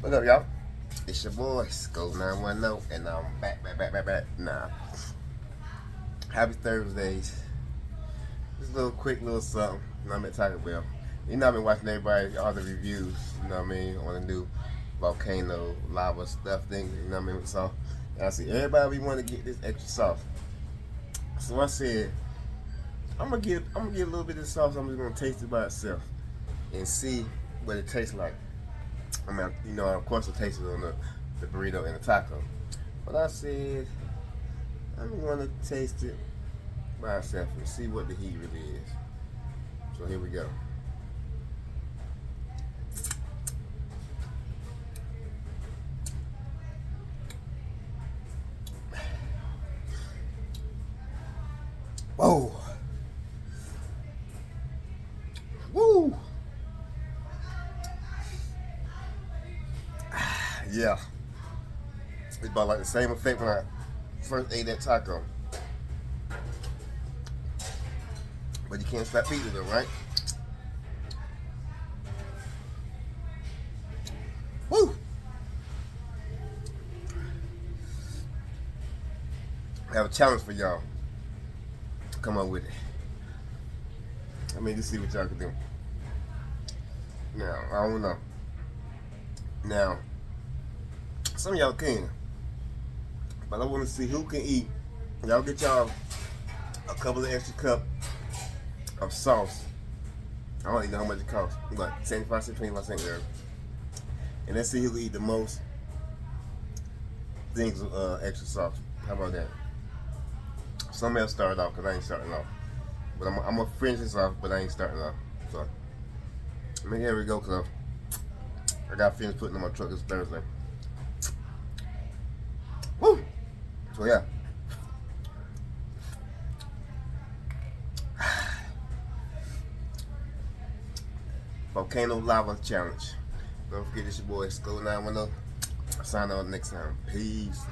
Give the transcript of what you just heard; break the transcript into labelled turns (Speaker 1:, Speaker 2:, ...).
Speaker 1: What up, y'all? It's your boy, Scope 910, and I'm back. Nah, happy Thursdays. Just a little quick little something. I'm at Taco Bell. You know, I've been watching everybody, all the reviews, you know what I mean, on the new volcano lava stuff thing, you know what I mean? So, and I see everybody want to get this extra sauce. So I said, I'm gonna get a little bit of sauce. I'm just gonna taste it by itself and see what it tastes like. I mean, you know, of course, I tasted it on the burrito and the taco. But I said, I'm going to taste it by itself and see what the heat really is. So here we go. Whoa. Woo. Yeah. It's about like the same effect when I first ate that taco. But you can't stop eating them, right? Woo! I have a challenge for y'all. Come up with it. I mean, just see what y'all can do. Now, I don't know. Now, some of y'all can. But I want to see who can eat. Y'all get y'all a couple of extra cup of sauce. I don't even know how much it costs. But 75 cents, 25 cents there. And let's see who can eat the most things with extra sauce. How about that? Somebody else started off because I ain't starting off. But I'm going to finish this off, but I ain't starting off. So, I mean, here we go, because I got to finish putting in my truck this Thursday. Woo! So, yeah. Volcano Lava Challenge. Don't forget, it's your boy, Scope 910. I'll sign on next time. Peace.